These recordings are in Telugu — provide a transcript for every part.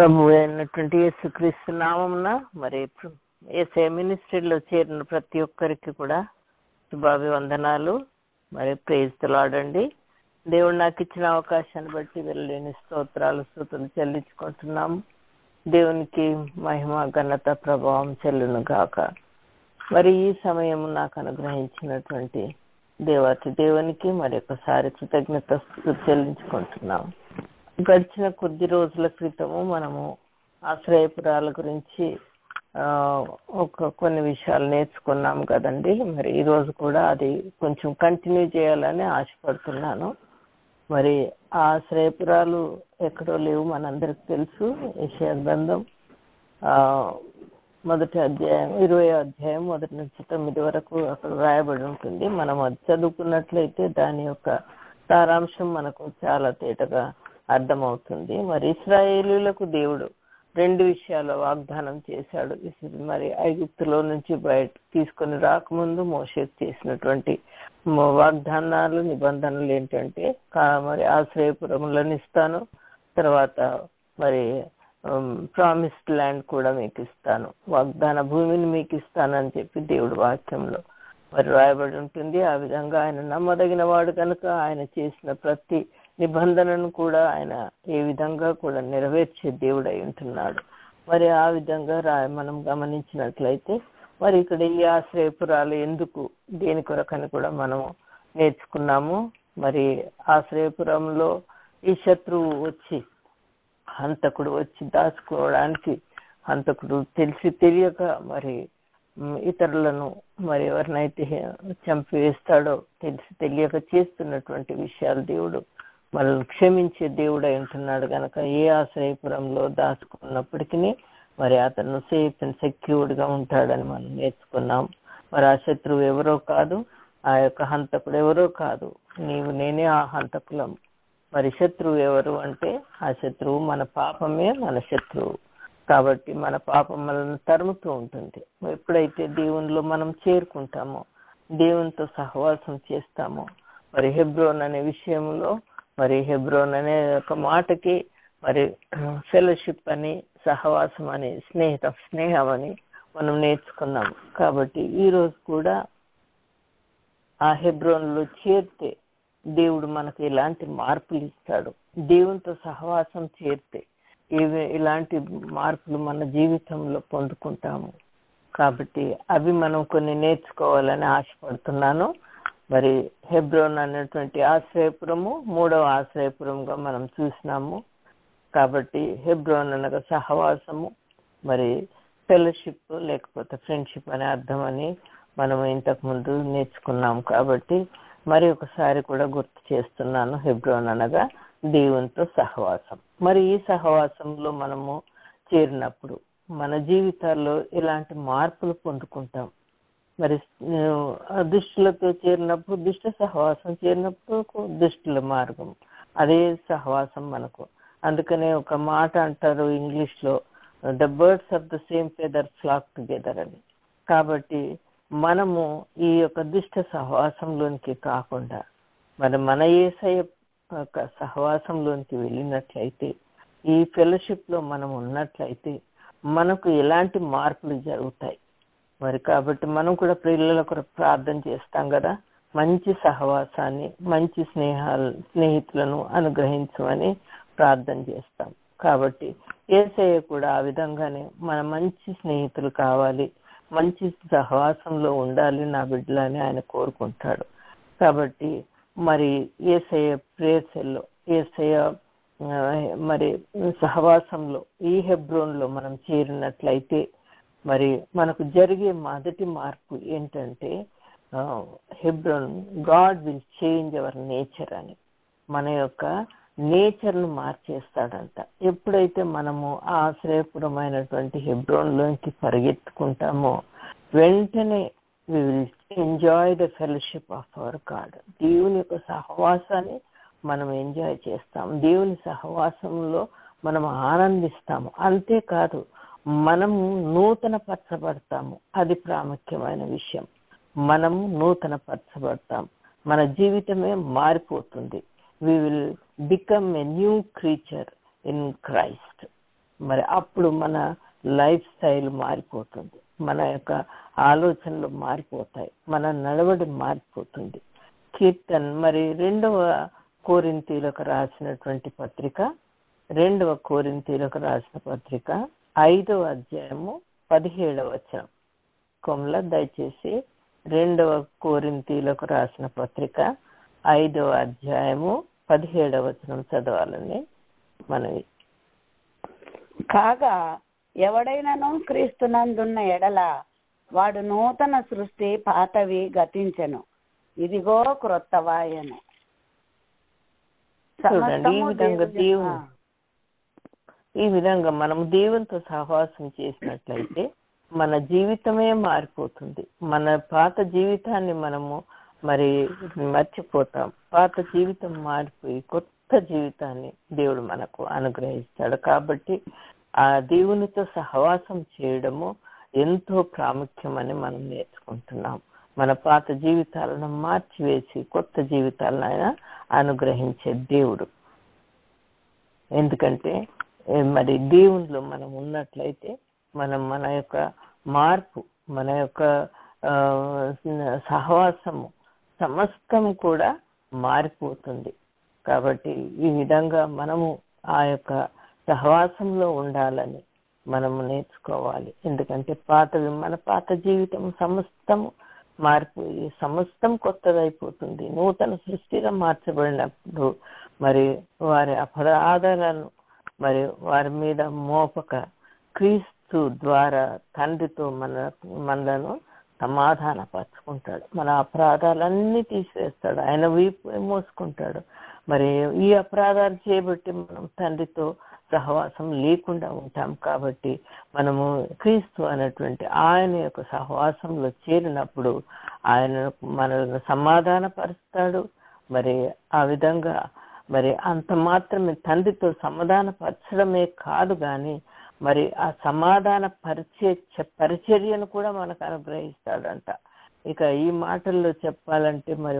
ప్రభు అయినటువంటి యేసుక్రీస్తు నామమున మరి యేసయ్య మినిస్ట్రీలో చేరిన ప్రతి ఒక్కరికి కూడా శుభాభివందనాలు. మరి ప్రైజ్ ది లార్డ్ అండి. దేవుడు నాకు ఇచ్చిన అవకాశాన్ని బట్టి వెళ్ళలేని స్తుతులు చెల్లించుకుంటున్నాము. దేవునికి మహిమ ఘనత ప్రభావం చెల్లును గాక. మరి ఈ సమయం నాకు అనుగ్రహించినటువంటి దేవునికి మరి ఒకసారి కృతజ్ఞత చెల్లించుకుంటున్నాము. గడిచిన కొద్ది రోజుల క్రితము మనము ఆశ్రయపురాల గురించి కొన్ని విషయాలు నేర్చుకున్నాం కదండి. మరి ఈరోజు కూడా అది కొంచెం కంటిన్యూ చేయాలని ఆశపడుతున్నాను. మరి ఆ ఆశ్రయపురాలు ఎక్కడో లేవు, మనందరికి తెలుసు. యెషయా గ్రంథం 1వ అధ్యాయం 20వ అధ్యాయం 1 నుంచి 9 వరకు అక్కడ రాయబడి ఉంటుంది. మనం అది చదువుకున్నట్లయితే దాని యొక్క సారాంశం మనకు చాలా తేటగా అర్థమవుతుంది. మరి ఇశ్రాయేలీయులకు దేవుడు 2 విషయాలు వాగ్దానం చేశాడు. మరి ఐగుప్తులో నుంచి బయట తీసుకొని రాకముందు మోషేకు చేసినటువంటి వాగ్దానాలు, నిబంధనలు ఏంటంటే మరి ఆశ్రయపురములను ఇస్తాను, తర్వాత మరి ప్రామిస్డ్ ల్యాండ్ కూడా మీకు ఇస్తాను, వాగ్దాన భూమిని మీకు ఇస్తానని చెప్పి దేవుడు వాక్యంలో మరి రాయబడి ఉంటుంది. ఆ విధంగా ఆయన నమ్మదగిన వాడు కనుక ఆయన చేసిన ప్రతి నిబంధనను కూడా ఆయన ఏ విధంగా కూడా నెరవేర్చే దేవుడై ఉంటున్నాడు. మరి ఆ విధంగా మనం గమనించినట్లయితే మరి ఇక్కడ ఈ ఆశ్రయపురాలు ఎందుకు, దేని కొరకని కూడా మనం నేర్చుకున్నాము. మరి ఆశ్రయపురంలో ఈ శత్రువు వచ్చి, హంతకుడు వచ్చి దాచుకోవడానికి, హంతకుడు తెలియక మరి ఇతరులను మరి ఎవరినైతే చంపివేస్తాడో తెలియక చేస్తున్నటువంటి విషయాలు దేవుడు మనల్ని క్షమించే దేవుడై ఉంటున్నాడు కనుక ఏ ఆశ్రయపురంలో దాచుకున్నప్పటికీ మరి అతను సేఫ్ అండ్ సెక్యూర్డ్గా ఉంటాడని మనం నేర్చుకున్నాం. మరి ఆ శత్రువు ఎవరో కాదు, ఆ యొక్క హంతకుడు ఎవరో కాదు, నేనే ఆ హంతకులం. మరి శత్రువు ఎవరు అంటే ఆ శత్రువు మన పాపమే మన శత్రువు. కాబట్టి మన పాపం మనల్ని తరుముతూ ఉంటుంది. ఎప్పుడైతే దేవునిలో మనం చేరుకుంటామో, దేవునితో సహవాసం చేస్తామో, మరి హెబ్రోన్ అనే విషయంలో, మరి హెబ్రోన్ అనే ఒక మాటకి మరి ఫెలోషిప్ అని, సహవాసం అని, స్నేహం అని మనం నేర్చుకున్నాం. కాబట్టి ఈరోజు కూడా ఆ హెబ్రోన్లో చేరితే దేవుడు మనకు ఎలాంటి మార్పులు ఇస్తాడు, దేవునితో సహవాసం చేరితే ఇలాంటి మార్పులు మన జీవితంలో పొందుకుంటాము. కాబట్టి అవి మనం కొన్ని నేర్చుకోవాలని ఆశపడుతున్నాను. మరి హెబ్రోన్ అనేటువంటి ఆశ్రయపురము 3వ ఆశ్రయపురంగా మనం చూసినాము. కాబట్టి హెబ్రోన్ అనగా సహవాసము, మరి ఫెలోషిప్ లేకపోతే ఫ్రెండ్షిప్ అనే అర్థం అని మనం ఇంతకుముందు నేర్చుకున్నాం. కాబట్టి మరి ఒకసారి కూడా గుర్తు చేస్తున్నాను, హెబ్రోన్ అనగా దేవునితో సహవాసం. మరి ఈ సహవాసంలో మనము చేరినప్పుడు మన జీవితాల్లో ఇలాంటి మార్పులు పొందుకుంటాం. మరి దుష్టులతో చేరినప్పుడు దుష్ట సహవాసం, చేరినప్పుడు దుష్టుల మార్గం, అదే సహవాసం మనకు. అందుకనే ఒక మాట అంటారు ఇంగ్లీష్లో, the birds of the same feather flock together అని. కాబట్టి మనము ఈ యొక్క దుష్ట సహవాసంలోనికి కాకుండా మరి మన యేసయ్య సహవాసంలోనికి వెళ్ళినట్లయితే, ఈ ఫెలోషిప్లో మనం ఉన్నట్లయితే మనకు ఎలాంటి మార్పులు జరుగుతాయి. మరి కాబట్టి మనం కూడా పిల్లలకు ప్రార్థన చేస్తాం కదా, మంచి సహవాసాన్ని, మంచి స్నేహితులను అనుగ్రహించమని ప్రార్థన చేస్తాం. కాబట్టి యేసయ్య కూడా ఆ విధంగానే మన మంచి స్నేహితులు కావాలి, మంచి సహవాసంలో ఉండాలి నా బిడ్డలని ఆయన కోరుకుంటాడు. కాబట్టి మరి యేసయ్య ప్రేయర్లో, యేసయ్య మరి సహవాసంలో ఈ హెబ్రోన్లో మనం చేరినట్లయితే మరి మనకు జరిగే మొదటి మార్పు ఏంటంటే Hebron, God will change hour nature అని, మన యొక్క నేచర్ను మార్చేస్తాడంట. ఎప్పుడైతే మనము ఆశ్రయపురమైనటువంటి హెబ్రోన్లోకి పరిగెత్తుకుంటామో వెంటనే we will enjoy the fellowship of our God. దేవుని యొక్క సహవాసాన్ని మనం ఎంజాయ్ చేస్తాం, దేవుని సహవాసంలో మనం ఆనందిస్తాము. అంతేకాదు మనము నూతన పరచబడతాము, అది ప్రాముఖ్యమైన విషయం. మనము నూతన పరచబడతాం, మన జీవితమే మారిపోతుంది. we will become a new creature in Christ. మరి అప్పుడు మన లైఫ్ స్టైల్ మారిపోతుంది, మన యొక్క ఆలోచనలు మారిపోతాయి, మన నడవడి మారిపోతుంది. కీర్తన్ మరి 2వ కొరింథీయులకు రాసినటువంటి పత్రిక 5వ అధ్యాయము 17వ వచనం. కొమ్ల దయచేసి 2వ కొరింథీయులకు రాసిన పత్రిక 5వ అధ్యాయము 17వ వచనం చదవాలని మనవి. కాగా ఎవడైనాను క్రీస్తునందున్న ఎడల వాడు నూతన సృష్టి, పాతవి గతించెను, ఇదిగో క్రొత్తవాయను. చూడండి, ఈ విధంగా మనము దేవునితో సహవాసం చేసినట్లయితే మన జీవితమే మారిపోతుంది. మన పాత జీవితాన్ని మనము మరి మర్చిపోతాం. పాత జీవితం మారిపోయి కొత్త జీవితాన్ని దేవుడు మనకు అనుగ్రహిస్తాడు. కాబట్టి ఆ దేవునితో సహవాసం చేయడము ఎంతో ప్రాముఖ్యమని మనం నేర్చుకుంటున్నాం. మన పాత జీవితాలను మార్చివేసి కొత్త జీవితాలను ఆయన అనుగ్రహించే దేవుడు. ఎందుకంటే మరి దేవునిలో మనం ఉన్నట్లయితే మన యొక్క మార్పు, మన యొక్క సహవాసము సమస్తం కూడా మారిపోతుంది. కాబట్టి ఈ విధంగా మనము ఆ యొక్క సహవాసంలో ఉండాలని మనము నేర్చుకోవాలి. ఎందుకంటే మన పాత జీవితం సమస్తము మారిపోయి సమస్తం కొత్తదైపోతుంది. నూతన సృష్టిగా మార్చబడినప్పుడు మరి వారి అపరాధాలను మరి వారి మీద మోపక క్రీస్తు ద్వారా తండ్రితో మనలను సమాధానపరుచుకుంటాడు. మన అపరాధాలన్నీ తీసివేస్తాడు, ఆయన వీపు మోసుకుంటాడు. మరి ఈ అపరాధాలు చేయబట్టి మనం తండ్రితో సహవాసం లేకుండా ఉంటాం. కాబట్టి మనము క్రీస్తు అనేటువంటి ఆయన యొక్క సహవాసంలో చేరినప్పుడు ఆయన మనల్ని సమాధానపరుస్తాడు. మరి ఆ విధంగా మరి అంత మాత్రమే తండ్రితో సమాధానపరచడమే కాదు, కానీ మరి ఆ సమాధాన పరిచర్యను కూడా మనకు అనుగ్రహిస్తాడంట. ఇక ఈ మాటల్లో చెప్పాలంటే మరి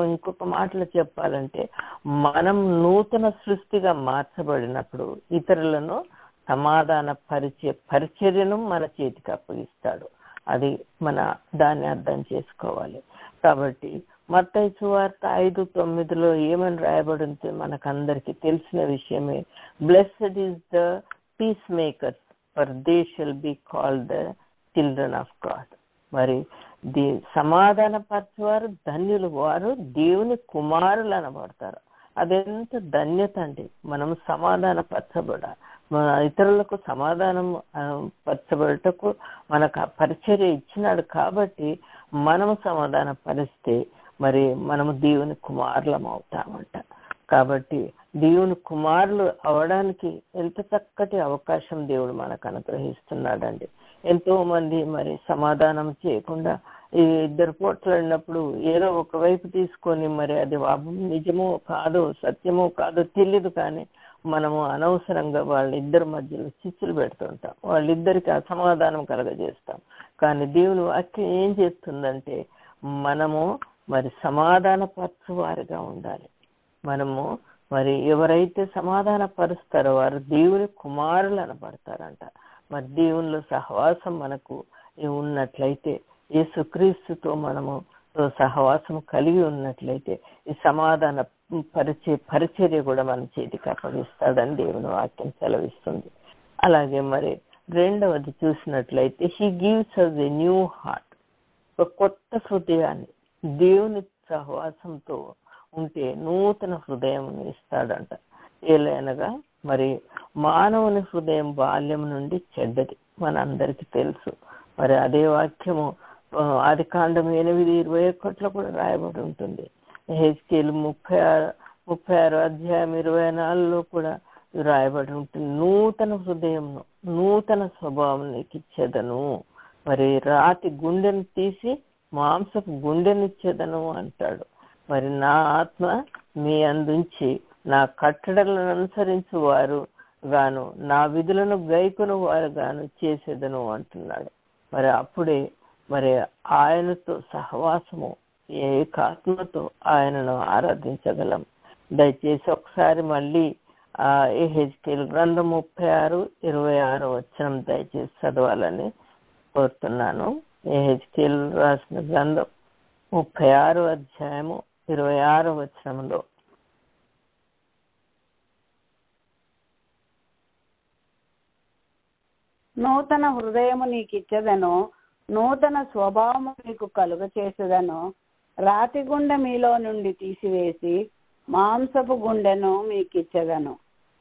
ఇంకొక మాటలో చెప్పాలంటే మనం నూతన సృష్టిగా మార్చబడినప్పుడు ఇతరులను సమాధాన పరిచర్యను మన చేతికి అప్పగిస్తాడు. అది దాన్ని అర్థం చేసుకోవాలి. కాబట్టి మత్తయి సువార్త 5:9 ఏమని రాయబడి ఉంటే మనకందరికి తెలిసిన విషయమే. Blessed is the peacemakers for they shall be called the children of God. మరి సమాధాన పరచువారు ధన్యులు, వారు దేవుని కుమారులు అనబడతారు. అదెంత ధన్యత అండి. మనం సమాధాన పరచబడాలి. ఇతరులకు సమాధానం పరచబడటకు మనకు ఆ పరిచర్య ఇచ్చినాడు. కాబట్టి మనము సమాధాన పరిస్తే మరి మనము దేవుని కుమారులం అవుతామంట. కాబట్టి దేవుని కుమారులు అవడానికి ఎంత చక్కటి అవకాశం దేవుడు మనకు అనుగ్రహిస్తున్నాడండి. ఎంతో మంది మరి సమాధానం చేయకుండా ఈ ఇద్దరు పోట్లాడినప్పుడు ఏదో ఒకవైపు తీసుకొని మరి అది నిజమో కాదో సత్యమో కాదో తెలియదు, కానీ మనము అనవసరంగా వాళ్ళిద్దరి మధ్యలో చిచ్చులు పెడుతుంటాం, వాళ్ళిద్దరికి అసమాధానం కలగజేస్తాం. కానీ దేవుని వాక్యం ఏం చేస్తుందంటే మనము మరి సమాధాన పరచువారిగా ఉండాలి. మనము మరి ఎవరైతే సమాధాన పరుస్తారో వారు దేవుని కుమారులు అనబడతారంట. మరి దేవునిలో సహవాసం మనకు ఉన్నట్లయితే, యేసుక్రీస్తుతో మనము సహవాసం కలిగి ఉన్నట్లయితే ఈ సమాధాన పరిచర్య కూడా మన చేతికి అప్పగిస్తాడని దేవుని వాక్యం సెలవిస్తుంది. అలాగే మరి 2వది చూసినట్లయితే he gives us a new heart, ఒక కొత్త హృదయాన్ని. దేవుని సహవాసంతో ఉంటే నూతన హృదయం ఇస్తాడంట. ఏలైనగా మరి మానవుని హృదయం బాల్యం నుండి చెడ్డది, మనందరికీ తెలుసు. మరి అదే వాక్యము ఆదికాండం 8:21 కూడా రాయబడి ఉంటుంది. హెజ్కేలు 36 అధ్యాయం 24 కూడా రాయబడి ఉంటుంది. నూతన హృదయంను నూతన స్వభావం నీకు ఇచ్చేదను, మరి రాతి గుండెను తీసి మాంసపు గుండెనిచ్చేదను అంటాడు. మరి నా ఆత్మ మీ అందుంచి నా కట్టడలను అనుసరించు వారు గాను నా విధులను గైకొను వారు గాను చేసేదను అంటున్నాడు. మరి అప్పుడే మరి ఆయనతో సహవాసము ఏకాత్మతో ఆయనను ఆరాధించగలం. దయచేసి ఒకసారి మళ్ళీ యెహెజ్కేలు గ్రంథం 36:26 దయచేసి చదవాలని కోరుతున్నాను. యెహెజ్కేలు రాసిన గ్రంథం 36:26 నూతన హృదయము నీకిచ్చదను, నూతన స్వభావము నీకు కలుగ చేసేదను. రాతి గుండె మీలో నుండి తీసివేసి మాంసపు గుండెను మీకిచ్చదను.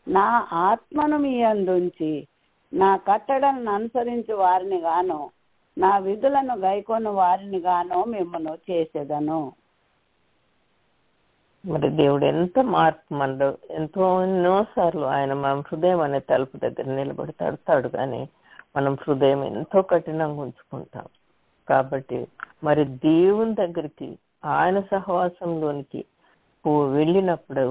నా ఆత్మను మీ అందుంచి నా కట్టడలను అనుసరించి వారిని గాను, నా విధులను గైకొను వారిని గాను మిమ్మల్ని చేసేదను. మరి దేవుడు ఎంత మార్పు మనలో ఎన్నోసార్లు ఆయన మన హృదయం అనే తలుపు దగ్గర నిలబడి తడతాడు, కానీ మనం హృదయం ఎంతో కఠినంగా ఉంచుకుంటాం. కాబట్టి మరి దేవుని దగ్గరికి ఆయన సహవాసంలోనికి వెళ్ళినప్పుడు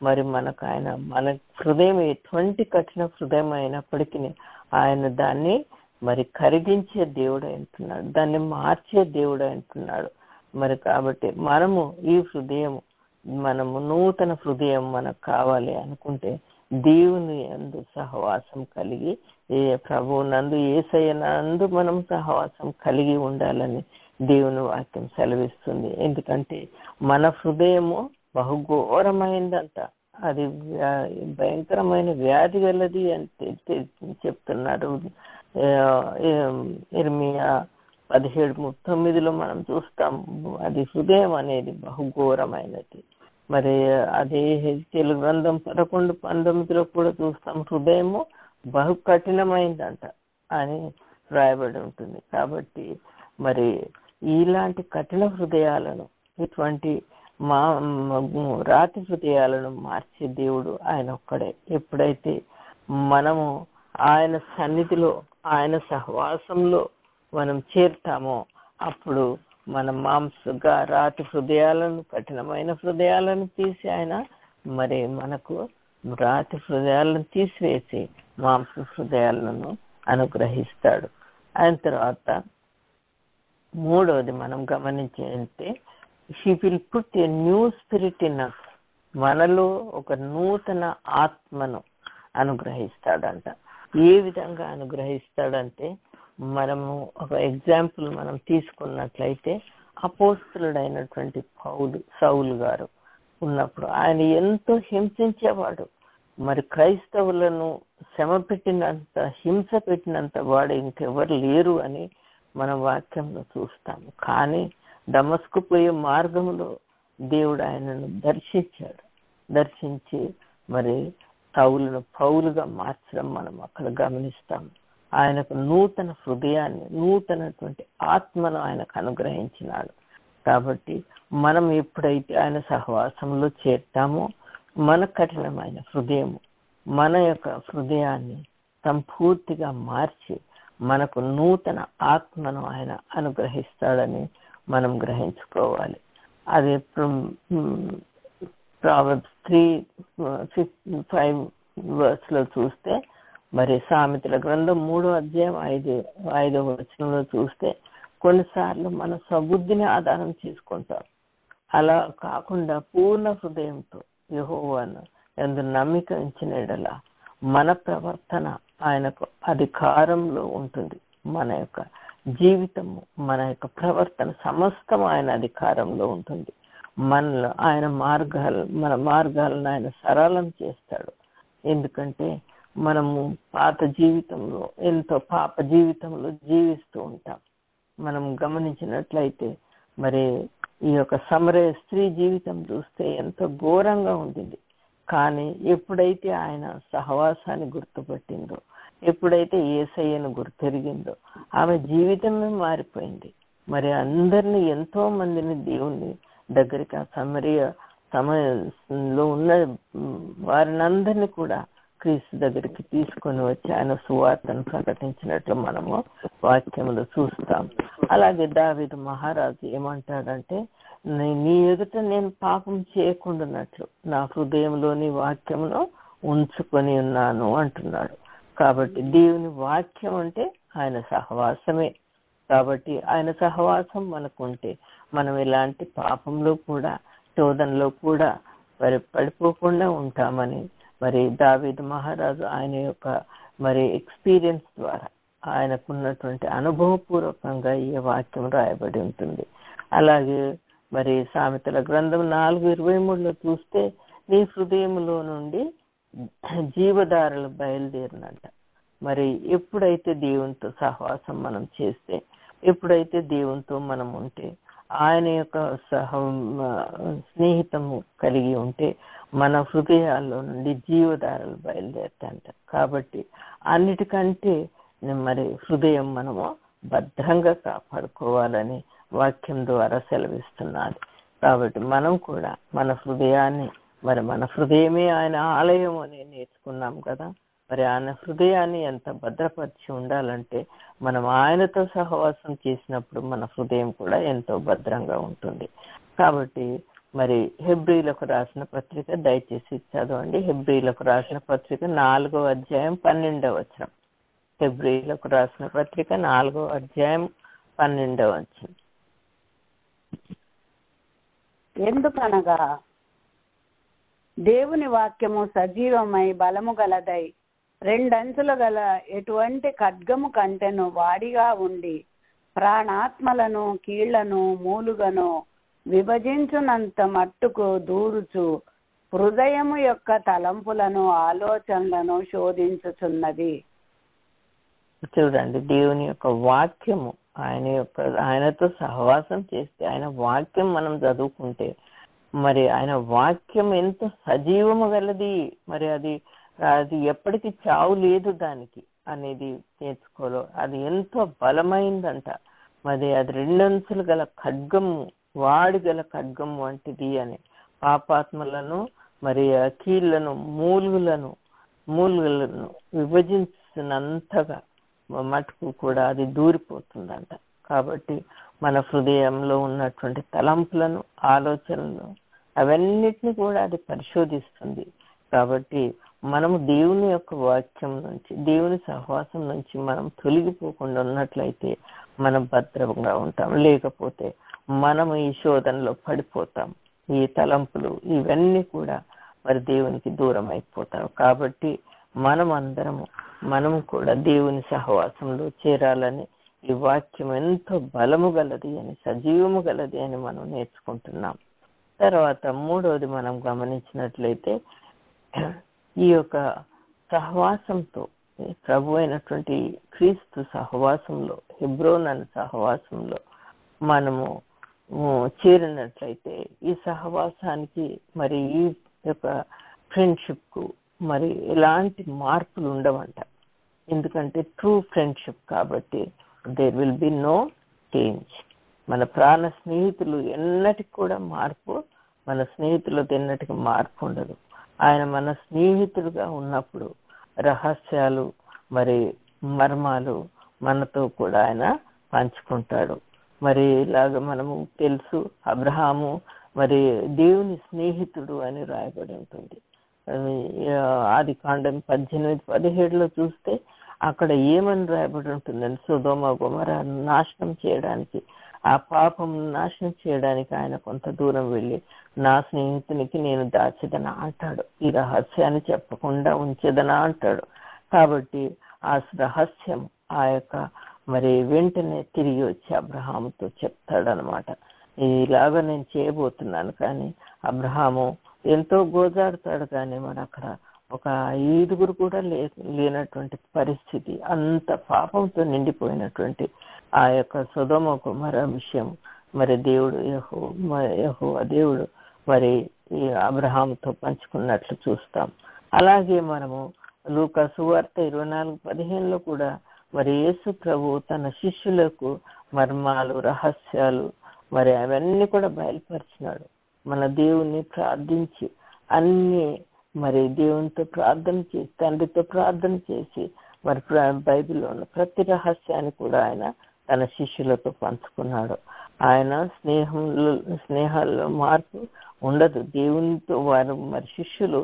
మరి మనకు ఆయన మన హృదయం ఎటువంటి కఠిన హృదయం అయినప్పటికీ ఆయన దాన్ని మరి కరిగించే దేవుడు అంటున్నాడు, దాన్ని మార్చే దేవుడు అంటున్నాడు. మరి కాబట్టి మనము ఈ హృదయం మనము నూతన హృదయం మనకు కావాలి అనుకుంటే దేవుని యందు సహవాసం కలిగి ప్రభువు నందు యేసయ్య నందు మనం సహవాసం కలిగి ఉండాలని దేవుని వాక్యం సెలవిస్తుంది. ఎందుకంటే మన హృదయము బహుఘోరమైందంట, అది భయంకరమైన వ్యాధి గలది అని చెప్తున్నాడు. ఇర్మియా 17:9 మనం చూస్తాం. అది హృదయం అనేది బహుఘోరమైనది. మరి అదే యెహెజ్కేలు గ్రంథం 11:19 కూడా చూస్తాం, హృదయము బహు కఠినమైందంట అని రాయబడి ఉంటుంది. కాబట్టి మరి ఇలాంటి కఠిన హృదయాలను, ఇటువంటి రాతి హృదయాలను మార్చే దేవుడు ఆయన ఒక్కడే. ఎప్పుడైతే మనము ఆయన సన్నిధిలో ఆయన సహవాసంలో మనం చేరుతామో అప్పుడు మన రాతి హృదయాలను, కఠినమైన హృదయాలను తీసి ఆయన మరి మనకు రాతి హృదయాలను తీసివేసి మాంస హృదయాలను అనుగ్రహిస్తాడు. ఆయన తర్వాత మూడవది మనం గమనించే he will put a new spirit in us, మనలో ఒక నూతన ఆత్మను అనుగ్రహిస్తాడంట. ఏ విధంగా అనుగ్రహిస్తాడంటే, మనము ఒక ఎగ్జాంపుల్ మనం తీసుకున్నట్లయితే అపోస్తలుడైనటువంటి సౌలు గారు ఉన్నప్పుడు ఆయన ఎంతో హింసించేవాడు. మరి క్రైస్తవులను శ్రమ పెట్టినంత, హింస పెట్టినంత వాడు ఇంకెవరు లేరు అని మనం వాక్యంలో చూస్తాము. కానీ దమస్కు పోయే మార్గంలో దేవుడు ఆయనను దర్శించి మరి సౌలును పౌలుగా మార్చడం మనం అక్కడ గమనిస్తాము. ఆయనకు నూతన హృదయాన్ని, నూతనటువంటి ఆత్మను ఆయనకు అనుగ్రహించినాడు. కాబట్టి మనం ఎప్పుడైతే ఆయన సహవాసంలో చేరుతామో మన కఠినమైన హృదయము, మన యొక్క హృదయాన్ని సంపూర్తిగా మార్చి మనకు నూతన ఆత్మను ఆయన అనుగ్రహిస్తాడని మనం గ్రహించుకోవాలి. అది Proverbs 3:5 చూస్తే, మరి సామెతల గ్రంథం 3:5 చూస్తే కొన్నిసార్లు మన సబుద్ధిని ఆధారం చేసుకుంటాం. అలా కాకుండా పూర్ణ హృదయంతో యెహోవాను యందు నమ్మిక ఉంచిన యెడల మన ప్రవర్తన ఆయనకు అధికారంలో ఉంటుంది. మన యొక్క జీవితము, మన యొక్క ప్రవర్తన సమస్తం ఆయన అధికారంలో ఉంటుంది. మనలో ఆయన మన మార్గాలను ఆయన సరళం చేస్తాడు. ఎందుకంటే మనము పాత జీవితంలో, ఎంతో పాప జీవితంలో జీవిస్తూ ఉంటాం. మనం గమనించినట్లయితే మరి ఈ యొక్క సమరయ స్త్రీ జీవితం చూస్తే ఎంతో ఘోరంగా ఉంటుంది. కానీ ఎప్పుడైతే ఆయన సహవాసాన్ని గుర్తుపట్టిందో, ఎప్పుడైతే యేసయ్యను గుర్తెరిగిందో ఆమె జీవితమే మారిపోయింది. మరి అందరినీ, ఎంతో మందిని దేవుని దగ్గరికి, ఆ సమయంలో ఉన్న వారిని అందరినీ కూడా క్రీస్తు దగ్గరికి తీసుకొని వచ్చి ఆయన సువార్తను ప్రకటించినట్లు మనము వాక్యములు చూస్తాం. అలాగే దావీదు మహారాజు ఏమంటాడంటే, నీ ఎదుట నేను పాపం చేయకుండానట్లు నా హృదయంలోని వాక్యమును ఉంచుకొని ఉన్నాను అంటున్నాడు. కాబట్టి దేవుని వాక్యం అంటే ఆయన సహవాసమే. కాబట్టి ఆయన సహవాసం మనకుంటే మనం ఇలాంటి పాపంలో కూడా, శోధనలో కూడా పడిపోకుండా ఉంటామని మరి దావీదు మహారాజు ఆయన యొక్క మరి ఎక్స్పీరియన్స్ ద్వారా ఆయనకున్నటువంటి అనుభవపూర్వకంగా ఈ వాక్యం రాయబడి ఉంటుంది. అలాగే మరి సామెతల గ్రంథం 4:23 చూస్తే నీ హృదయంలో నుండి జీవధారలు బయలుదేరినంట. మరి ఎప్పుడైతే దేవునితో సహవాసం మనం చేస్తే, ఎప్పుడైతే దేవునితో మనం ఉంటే, ఆయన యొక్క స్నేహితము కలిగి ఉంటే మన హృదయాల్లో నుండి జీవధారలు బయలుదేరుతాయంట. కాబట్టి అన్నిటికంటే మరి హృదయం మనము భద్రంగా కాపాడుకోవాలని వాక్యం ద్వారా సెలవిస్తున్నది. కాబట్టి మనం కూడా మన హృదయాన్ని, మరి మన హృదయమే ఆయన ఆలయం అని నేర్చుకున్నాం కదా. మరి ఆయన హృదయాన్ని ఎంత భద్రపరిచి ఉండాలంటే మనం ఆయనతో సహవాసం చేసినప్పుడు మన హృదయం కూడా ఎంతో భద్రంగా ఉంటుంది. కాబట్టి మరి హెబ్రీలకు రాసిన పత్రిక దయచేసి చదవండి. హెబ్రీలకు రాసిన పత్రిక 4వ అధ్యాయం 12వ వచనం. హెబ్రీలకు రాసిన పత్రిక 4వ అధ్యాయం 12వ వచనం. ఎందుకనగా దేవుని వాక్యము సజీవమై బలము గలదై రెండంచులు గల ఎటువంటి ఖడ్గము కంటెను వాడిగా ఉండి ప్రాణాత్మలను కీళ్లను మూలుగను విభజించునంత మట్టుకు దూరుచు హృదయము యొక్క తలంపులను ఆలోచనలను శోధించుచున్నది. చూడండి, దేవుని యొక్క వాక్యము ఆయనతో సహవాసం చేస్తే, ఆయన వాక్యం మనం చదువుకుంటే, మరి ఆయన వాక్యం ఎంత సజీవము గలది, మరి అది ఎప్పటికీ చావు లేదు దానికి అనేది నేర్చుకోలో. అది ఎంతో బలమైందంట. మరి అది రెండంచులు గల ఖడ్గము, వాడి గల ఖడ్గం వంటిది అని. పాపాత్మలను మరి కీళ్లను మూలుగులను విభజించినంతగా మటుకు కూడా అది దూరిపోతుందంట. కాబట్టి మన హృదయంలో ఉన్నటువంటి తలంపులను, ఆలోచనలను, అవన్నిటిని కూడా అది పరిశోధిస్తుంది. కాబట్టి మనము దేవుని యొక్క వాక్యం నుంచి, దేవుని సహవాసం నుంచి మనం తొలగిపోకుండా ఉన్నట్లయితే మనం భద్రంగా ఉంటాం. లేకపోతే మనం ఈ శోధనలో పడిపోతాం. ఈ తలంపులు ఇవన్నీ కూడా మరి దేవునికి దూరం అయిపోతాం. కాబట్టి మనము కూడా దేవుని సహవాసంలో చేరాలని ఈ వాక్యం ఎంతో బలము గలది అని, సజీవము గలది అని మనం నేర్చుకుంటున్నాం. తర్వాత మూడవది మనం గమనించినట్లయితే, ఈ యొక్క సహవాసంతో, ప్రభు అయినటువంటి క్రీస్తు సహవాసంలో, హెబ్రోన్ అనే సహవాసంలో మనము చేరినట్లయితే ఈ సహవాసానికి, మరి ఈ యొక్క ఫ్రెండ్షిప్ కు మరి ఎలాంటి మార్పులు ఉండవంట. ఎందుకంటే ట్రూ ఫ్రెండ్షిప్ కాబట్టి there will be no change. మన ప్రాణ స్నేహితులు ఎన్నటికి కూడా మన స్నేహితులతో ఎన్నటికి మార్పు ఉండదు. ఆయన మన స్నేహితుడుగా ఉన్నప్పుడు రహస్యాలు, మరి మర్మాలు మనతో కూడా ఆయన పంచుకుంటాడు. మరి ఇలాగ మనము తెలుసు, అబ్రహాము మరి దేవుని స్నేహితుడు అని రాయబడి ఉంటుంది. ఆదికాండం 18:17 చూస్తే అక్కడ ఏమని రాయబడి ఉంటుందని, సొదొమ గొమొర్ర నాశనం చేయడానికి, ఆ పాపం నాశనం చేయడానికి ఆయన కొంత దూరం వెళ్ళి నా స్నేహితునికి నేను దాచెదనా అంటాడు. ఈ రహస్యాన్ని చెప్పకుండా ఉంచేదనా అంటాడు. కాబట్టి ఆ రహస్యం ఆ యొక్క మరి వెంటనే తిరిగి వచ్చి అబ్రహాముతో చెప్తాడనమాట. ఇలాగా నేను చేయబోతున్నాను. కానీ అబ్రహాము ఎంతో గోజాడుతాడు. కానీ మరి అక్కడ ఒక 5 కూడా లేనటువంటి పరిస్థితి, అంత పాపంతో నిండిపోయినటువంటి ఆ యొక్క సొదొమ గొమొర్ర విషయం మరి యెహోవా దేవుడు మరి ఈ అబ్రహాముతో పంచుకున్నట్లు చూస్తాం. అలాగే మనము లూకా సువార్త 24:15 కూడా మరి యేసు ప్రభు తన శిష్యులకు మర్మాలు, రహస్యాలు మరి అవన్నీ కూడా బయలుపరిచినాడు. మన దేవుణ్ణి ప్రార్థించి అన్ని మరి దేవునితో ప్రార్థన చేసి, తండ్రితో ప్రార్థన చేసి, మరి బైబిల్లో ఉన్న ప్రతి రహస్యాన్ని కూడా ఆయన తన శిష్యులతో పంచుకున్నాడు. ఆయన స్నేహాల్లో మార్పు ఉండదు. దేవునితో మరి శిష్యులు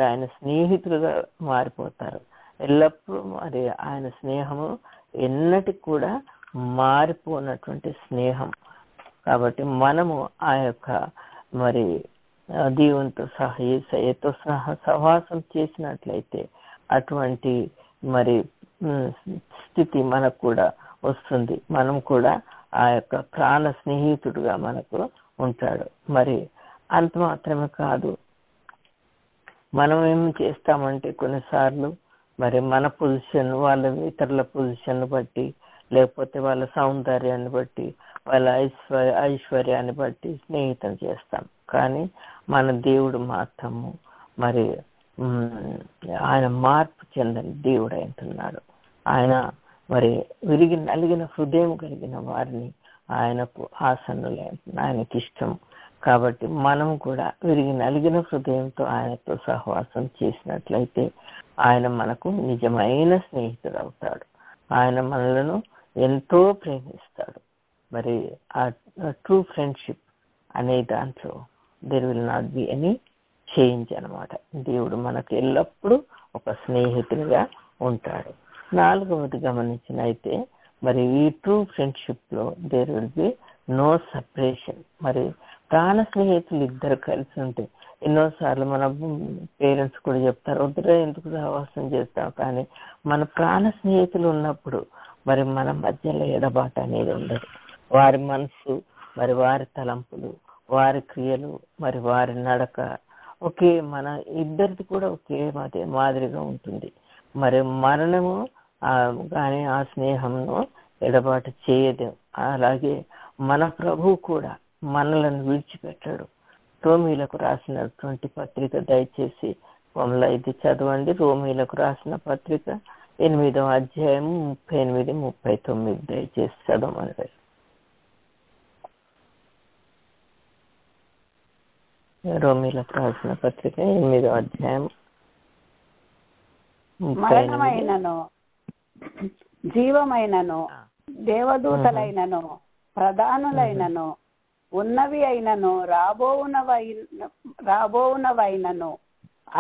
ఆయన స్నేహితులుగా మారిపోతారు. ఎల్లప్పుడూ మరి ఆయన స్నేహము ఎన్నటికి కూడా మారిపోనటువంటి స్నేహం. కాబట్టి మనము ఆ యొక్క మరి దేవునితో సహా యేసయ్యతో సహవాసం చేసినట్లయితే అటువంటి మరి స్థితి మనకు కూడా వస్తుంది. మనం కూడా ఆ యొక్క ప్రాణ స్నేహితుడుగా మనకు ఉంటాడు. మరి అంత మాత్రమే కాదు, మనం ఏం చేస్తామంటే కొన్నిసార్లు మరి మన పొజిషన్, వాళ్ళ ఇతరుల పొజిషన్ బట్టి, లేకపోతే వాళ్ళ సౌందర్యాన్ని బట్టి, వాళ్ళ ఐశ్వర్యాన్ని బట్టి స్నేహితం చేస్తాం. కానీ మన దేవుడు మాత్రము మరి ఆయన మార్పు చెందని దేవుడు అంటున్నాడు. ఆయన మరి విరిగి నలిగిన హృదయం కలిగిన వారిని ఆయనకు ఆసన్నులే, ఆయనకి ఇష్టం. కాబట్టి మనం కూడా విరిగి నలిగిన హృదయంతో ఆయనతో సహవాసం చేసినట్లయితే ఆయన మనకు నిజమైన స్నేహితుడు అవుతాడు. ఆయన మనలను ఎంతో ప్రేమిస్తాడు. మరి ఆ ట్రూ ఫ్రెండ్షిప్ అనే దాంట్లో there will not be any change అనమాట. దేవుడు మనకు ఎల్లప్పుడూ ఒక స్నేహితుడిగా ఉంటాడు. 4వది గమనించినైతే మరి ఈ ట్రూ ఫ్రెండ్షిప్ లో there will be no separation. మరి ప్రాణ స్నేహితులు ఇద్దరు కలిసి ఉంటే, ఎన్నోసార్లు మన పేరెంట్స్ కూడా చెప్తారు, వద్దురా ఎందుకు సహవాసం చేస్తాం. కానీ మన ప్రాణ స్నేహితులు ఉన్నప్పుడు మరి మన మధ్యలో ఎడబాటు అనేది ఉండదు. వారి మనసు, మరి వారి తలంపులు, వారి క్రియలు, మరి వారి నడక ఒకే, మన ఇద్దరిది కూడా ఒకే మాదిరిగా ఉంటుంది. మరి మరణము కానీ ఆ స్నేహంను ఎడబాటు చేయదు. అలాగే మన ప్రభువు కూడా మనలను విడిచిపెట్టాడు. రోమీలకు రాసినటువంటి పత్రిక దయచేసి కొమల ఇది చదవండి. రోమీలకు రాసిన పత్రిక 8వ అధ్యాయం 38, 39 దయచేసి చదవమని. రోమీలకు రాసిన పత్రిక 8వ అధ్యాయం మరణమైనను జీవమైనను దేవదూతలైనను ప్రధానులైనను ఉన్నవి అయినను రాబోవునవైనను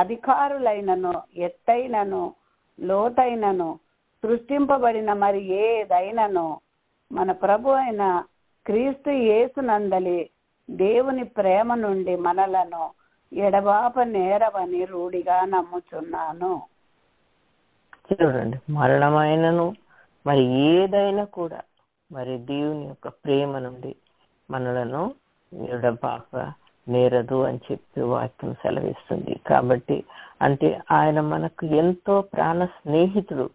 అధికారులైనను ఎత్తైనను లోతైనను సృష్టింపబడిన మరి ఏదైనను మన ప్రభు అయిన క్రీస్తు యేసునందలి దేవుని ప్రేమ నుండి మనలను ఎడబాప నేరవని రూఢిగా నమ్ముచున్నాను. చూడండి, మరణమైనను మరి ఏదైనా కూడా మరి దేవుని యొక్క ప్రేమ నుండి మనలను ఎడబాప నేరదు అని చెప్పి వాక్యం సెలవిస్తుంది. కాబట్టి అంటే ఆయన మనకు ఎంతో ప్రాణ స్నేహితుడు.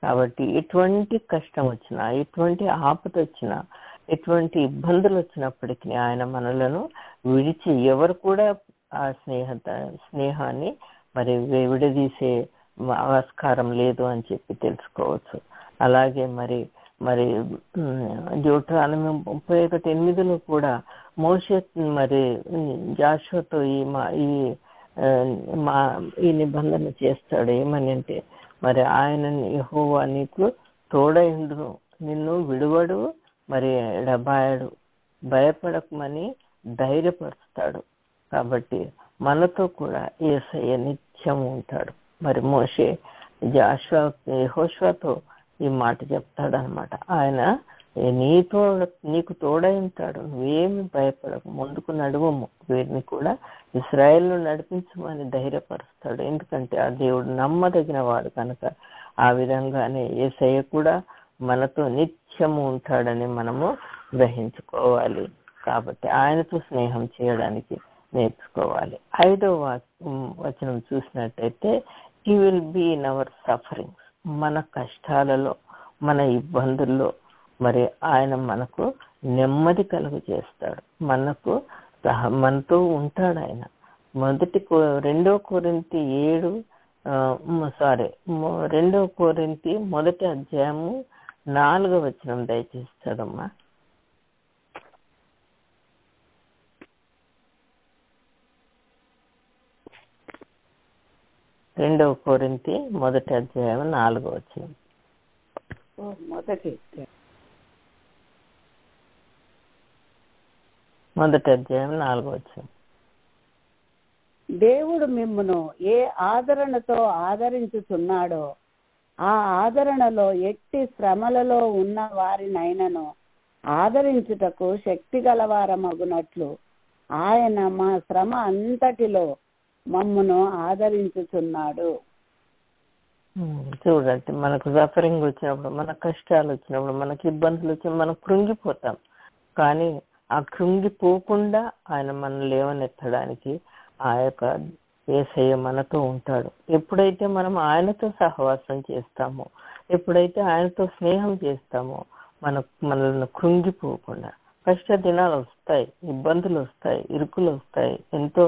కాబట్టి ఎటువంటి కష్టం వచ్చినా, ఎటువంటి ఆపద వచ్చినా, ఎటువంటి ఇబ్బందులు వచ్చినప్పటికీ ఆయన మనలను విడిచి ఎవరు కూడా ఆ స్నేహాన్ని మరి విడదీసే ఆస్కారం లేదు అని చెప్పి తెలుసుకోవచ్చు. అలాగే మరి మరి డ్యూటరానమీ 31:8 కూడా మోషే మరి జాషువాతో ఈ నిబంధన చేస్తాడు. ఏమని అంటే మరి ఆయన యెహోవా నీకు తోడైండును, నిన్ను విడువడు, మరి ఎడబాయడు, భయపడకమని ధైర్యపరుస్తాడు. కాబట్టి మనతో కూడా యేసయ్య నిత్యం ఉంటాడు. మరి మోషే యెహోషువతో ఈ మాట చెప్తాడు అనమాట. ఆయన నీకు తోడై ఉంటాడు, నువ్వేమి భయపడకు, ముందుకు నడువము, వీరిని కూడా ఇశ్రాయేలును నడిపించమని ధైర్యపరుస్తాడు. ఎందుకంటే ఆ దేవుడు నమ్మదగిన వాడు కనుక. ఆ విధంగానే యేసయ్య కూడా మనతో నిత్యము ఉంటాడని మనము గ్రహించుకోవాలి. కాబట్టి ఆయనతో స్నేహం చేయడానికి నేర్చుకోవాలి. 5వ వచనం చూసినట్టయితే he will be in our sufferings. మన కష్టాలలో, మన ఇబ్బందుల్లో మరి ఆయన మనకు నెమ్మది కలుగు చేస్తాడు, మనతో ఉంటాడు. ఆయన 2 కొరింథీ మొదటి అధ్యాయము 4వ వచనం దయచేసి చదమ్మా. 2 కొరింథీ మొదటి అధ్యాయం 4వ వచనం. మొదటి అధ్యాయం 4వ వచనం. దేవుడు మిమ్మును ఏ ఆదరణతో ఆదరించుచున్నాడో ఆ ఆదరణలో ఎట్టి శ్రమలలో ఉన్న వారినైనను ఆదరించుటకు శక్తి గలవారమగునట్లు ఆయన మా శ్రమ అంతటిలో మమ్మను ఆదరించుచున్నాడు. చూడండి, మనకు సఫరింగ్ వచ్చినప్పుడు, మనకు కష్టాలు వచ్చినప్పుడు, మనకి ఇబ్బందులు వచ్చినప్పుడు మనం కృంగిపోతాం. కానీ ఆ కృంగిపోకుండా ఆయన మనల్ని లేవనెత్తడానికి ఆ యొక్క యేసయ్య మనతో ఉంటాడు. ఎప్పుడైతే మనం ఆయనతో సహవాసం చేస్తామో, ఎప్పుడైతే ఆయనతో స్నేహం చేస్తామో, మనల్ని కృంగిపోకుండా, కష్ట దినాలు వస్తాయి, ఇబ్బందులు వస్తాయి, ఇరుకులు వస్తాయి, ఎంతో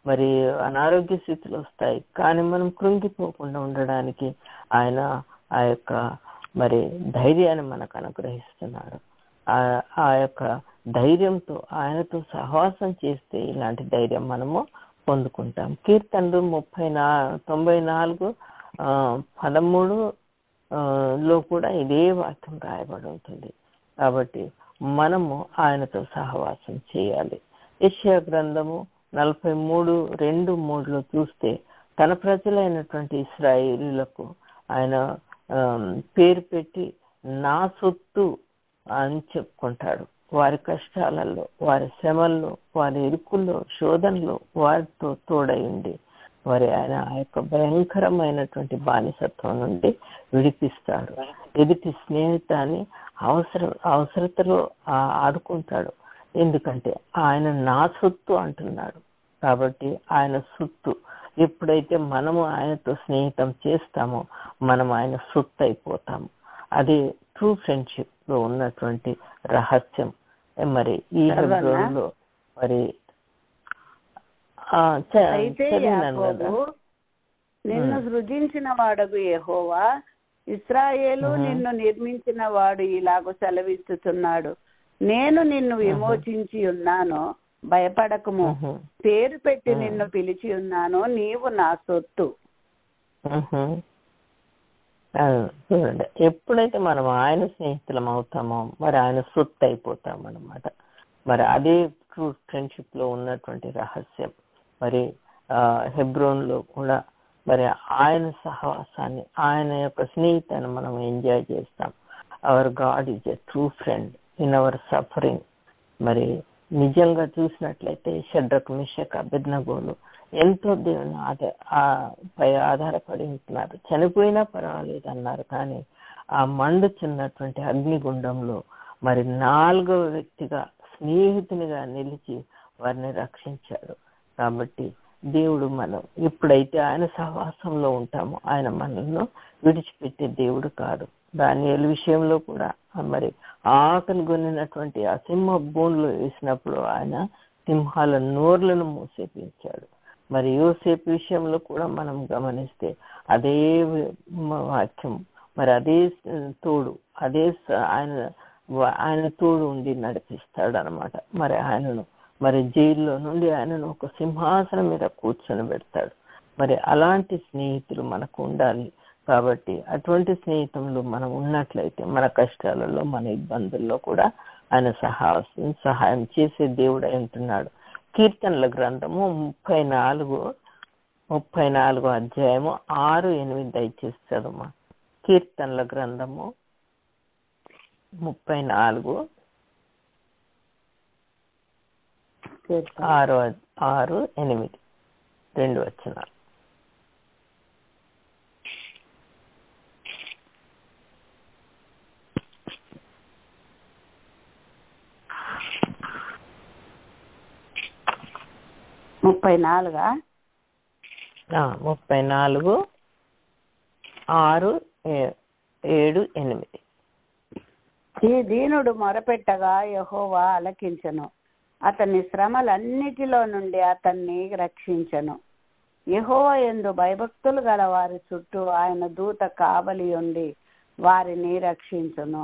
మరి అనారోగ్య స్థితులు వస్తాయి. కానీ మనం కృంగిపోకుండా ఉండడానికి ఆయన ఆ యొక్క మరి ధైర్యాన్ని మనకు అనుగ్రహిస్తున్నాడు. ఆ యొక్క ధైర్యంతో ఆయనతో సహవాసం చేస్తే ఇలాంటి ధైర్యం మనము పొందుకుంటాం. కీర్తనలు 94:13 కూడా ఇదే వాక్యం రాయబడి ఉంటుంది. కాబట్టి మనము ఆయనతో సహవాసం చేయాలి. యెషయా గ్రంథము 43:2-3 చూస్తే తన ప్రజలైనటువంటి ఇశ్రాయేలీయులకు ఆయన పేరు పెట్టి నా సొత్తు అని చెప్పుకుంటాడు. వారి కష్టాలలో, వారి శ్రమల్లో, వారి ఇరుకుల్లో, శోధనలో వారితో తోడైంది వారి ఆయన ఆ యొక్క భయంకరమైనటువంటి బానిసత్వం నుండి విడిపిస్తాడు. ఎదుటి స్నేహితాన్ని అవసరతలో ఆదుకుంటాడు. ఎందుకంటే ఆయన నా సొత్తు అంటున్నాడు. కాబట్టి ఆయన సొత్తు. ఎప్పుడైతే మనము ఆయనతో స్నేహితం చేస్తామో మనం ఆయన సొత్తు అయిపోతాము. అది ట్రూ ఫ్రెండ్షిప్ లో ఉన్నటువంటి రహస్యం. మరి ఈ హెబ్రోన్లో మరి నిన్ను సృజించిన వాడగు యెహోవా, ఇశ్రాయేలు నిన్ను నిర్మించిన వాడు ఇలాగ సెలవిస్తున్నాడు, నేను నిన్ను విమోచించి ఉన్నాను, భయపడకము, పేరు పెట్టి నిన్ను పిలిచి ఉన్నాను, నీవు నా సొత్తు. చూడండి, ఎప్పుడైతే మనం ఆయన స్నేహితులం అవుతామో మరి ఆయన సొత్తు అయిపోతాం అన్నమాట. మరి అదే ట్రూ ఫ్రెండ్షిప్ లో ఉన్నటువంటి రహస్యం. మరి హెబ్రోన్ లో కూడా మరి ఆయన సహవాసాన్ని, ఆయన యొక్క స్నేహితాన్ని మనం ఎంజాయ్ చేస్తాం. Hour God is a true friend in our suffering. మరి నిజంగా చూసినట్లయితే షడ్రక్, మెషక్, అబేద్నెగోలు ఎంతో దేవుని పై ఆధారపడి ఉంటున్నారు. చనిపోయినా పర్వాలేదు అన్నారు. కానీ ఆ మండుచున్నటువంటి అగ్నిగుండంలో మరి 4వ వ్యక్తిగా, స్నేహితునిగా నిలిచి వారిని రక్షించాడు. కాబట్టి దేవుడు మనం ఎప్పుడైతే ఆయన సహవాసంలో ఉంటామో ఆయన మనల్ని విడిచిపెట్టే దేవుడు కాదు. దానియేలు విషయంలో కూడా మరి ఆకలి కొనినటువంటి ఆ సింహ బోన్లో వేసినప్పుడు ఆయన సింహాల నోర్లను మూసేపించాడు. మరి యోసేపు విషయంలో కూడా మనం గమనిస్తే అదే వాక్యం, మరి అదే తోడు, అదే ఆయన తోడు ఉండి నడిపిస్తాడు అనమాట. మరి ఆయనను మరి జైల్లో నుండి ఆయనను ఒక సింహాసనం మీద కూర్చొని పెడతాడు. మరి అలాంటి స్నేహితులు మనకు ఉండాలి. కాబట్టి అటువంటి స్నేహితులు మనం ఉన్నట్లయితే మన కష్టాలలో, మన ఇబ్బందుల్లో కూడా ఆయన సహాయం చేసే దేవుడు అంటున్నాడు. కీర్తనల గ్రంథము 34 అధ్యాయము 6-8 దయచేసి చదువు. కీర్తనల గ్రంథము 34:6-8 2 వచనాలు. ముప్పై 34:6-7-8 ఈ దీనుడు మొరపెట్టగా యెహోవా ఆలకించెను, అతని శ్రమలన్నిటిలో నుండి అతన్ని రక్షించెను. యెహోవా యందు భయభక్తులు గల వారి చుట్టూ ఆయన దూత కావలి ఉండి వారిని రక్షించును.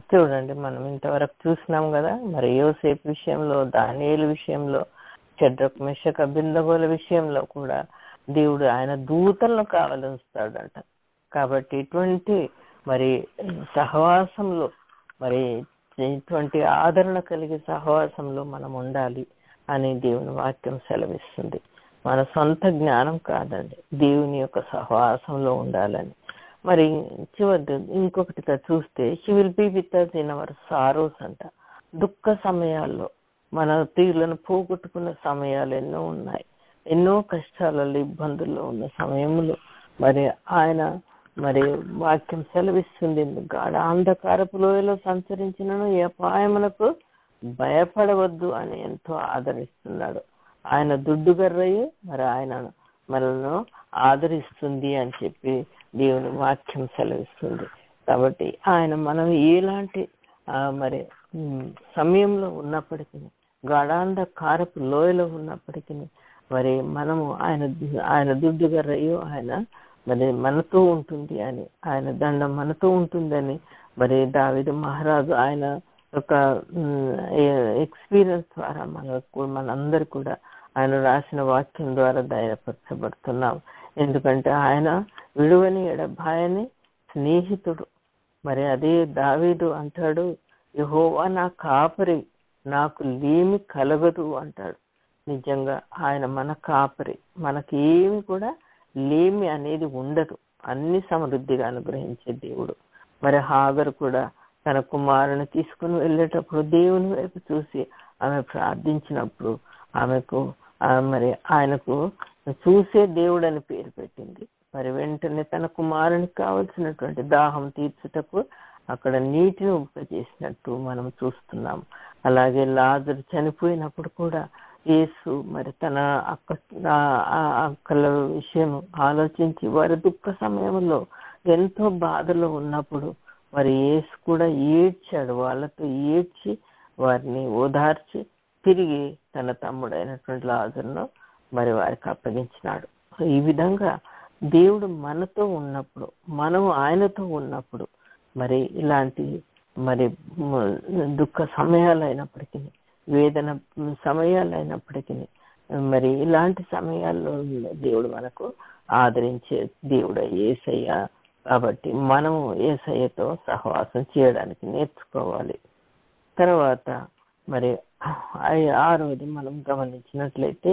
చూడండి, మనం ఇంతవరకు చూసినాం కదా. మరి యోసేపు విషయంలో, దానియేలు విషయంలో, షడ్రక్, మెషక్, అబేద్నెగోల విషయంలో కూడా దేవుడు ఆయన దూతలను కావలి ఉంచుతాడంట. కాబట్టి ఇటువంటి మరి సహవాసంలో, మరి ఇటువంటి ఆదరణ కలిగే సహవాసంలో మనం ఉండాలి అని దేవుని వాక్యం సెలవిస్తుంది. మన సొంత జ్ఞానం కాదండి, దేవుని యొక్క సహవాసంలో ఉండాలని. మరి చివరి ఇంకొకటిగా చూస్తే she will be with us in our sorrows అంట. దుఃఖ సమయాల్లో మన తీరులను పోగొట్టుకున్న సమయాలు ఎన్నో ఉన్నాయి. ఎన్నో కష్టాలలో ఇబ్బందుల్లో ఉన్న సమయంలో మరి ఆయన మరి వాక్యం సెలవిస్తుంది, అంధకారపు లోయలో సంచరించినను ఏ అపాయములకు భయపడవద్దు అని ఎంతో ఆదరిస్తున్నాడు. ఆయన దుడ్డుగర్రయ్యి మరి ఆయన మనల్ని ఆదరిస్తుంది అని చెప్పి దేవుని వాక్యం సెలవిస్తుంది. కాబట్టి ఆయన మనం ఎలాంటి మరి సమయంలో ఉన్నప్పటికీ, గాఢాంధకారపు లోయలో ఉన్నప్పటికీ మరి మనము ఆయన దుడ్డుగర్రయ్యో ఆయన మరి మనతో ఉంటుంది అని, ఆయన దండం మనతో ఉంటుందని మరి దావీదు మహారాజు ఆయన ఒక ఎక్స్పీరియన్స్ ద్వారా మనందరూ కూడా ఆయన రాసిన వాక్యం ద్వారా ధైర్యపరచబడుతున్నాం. ఎందుకంటే ఆయన విడువని ఎడబాయని స్నేహితుడు. మరి అదే దావీదు అంటాడు, యెహోవా నా కాపరి, నాకు లేమి కలగదు అంటాడు. నిజంగా ఆయన మన కాపరి, మనకి ఏమి కూడా లేమి అనేది ఉండదు, అన్ని సమృద్ధిగా అనుగ్రహించే దేవుడు. మరి హాగరు కూడా తన కుమారుని తీసుకుని వెళ్ళేటప్పుడు దేవుని వైపు చూసి ఆమె ప్రార్థించినప్పుడు ఆమెకు మరి ఆయనకు చూసే దేవుడు అని పేరు పెట్టింది. మరి వెంటనే తన కుమారునికి కావలసినటువంటి దాహం తీర్చుటకు అక్కడ నీటిని ఉపయోగించినట్టు మనం చూస్తున్నాం. అలాగే లాజరు చనిపోయినప్పుడు కూడా యేసు మరి తన అక్కల విషయం ఆలోచించి వారి దుఃఖ సమయంలో ఎంతో బాధలో ఉన్నప్పుడు మరి యేసు కూడా ఏడ్చాడు. వాళ్ళతో ఏడ్చి వారిని ఓదార్చి తిరిగి తన తమ్ముడైనటువంటి లాజరును మరి వారికి అప్పగించినాడు. ఈ విధంగా దేవుడు మనతో ఉన్నప్పుడు, మనము ఆయనతో ఉన్నప్పుడు మరి ఇలాంటి మరి దుఃఖ సమయాలు అయినప్పటికీ, వేదన సమయాలు అయినప్పటికీ మరి ఇలాంటి సమయాల్లో దేవుడు మనకు ఆదరించే దేవుడు యేసయ్య. కాబట్టి మనము యేసయ్యతో సహవాసం చేయడానికి నేర్చుకోవాలి. తర్వాత మరి 6వది మనం గమనించినట్లయితే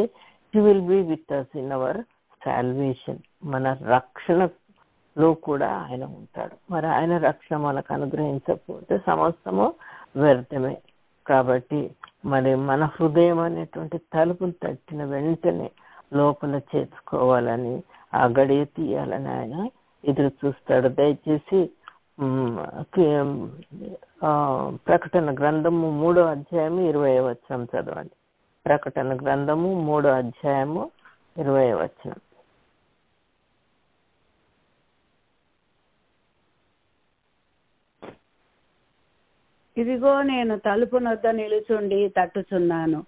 he will be with us in our salvation, మన రక్షణలో కూడా ఆయన ఉంటాడు. మరి ఆయన రక్షణ మనకు అనుగ్రహించకపోతే సమస్తము వ్యర్థమే. కాబట్టి మరి మన హృదయం అనేటువంటి తలుపును తట్టిన వెంటనే లోపల చేర్చుకోవాలని, ఆ గడియ తీయాలని ఆయన ఎదురు చూస్తాడు. దయచేసి ప్రకటన గ్రంథము 3వ అధ్యాయము 20వ వచనం చదవండి. ప్రకటన గ్రంథము 3వ అధ్యాయము 20వ వచనం. ఇదిగో నేను తలుపు నొద్ద నిలుచుండి తట్టుచున్నాను.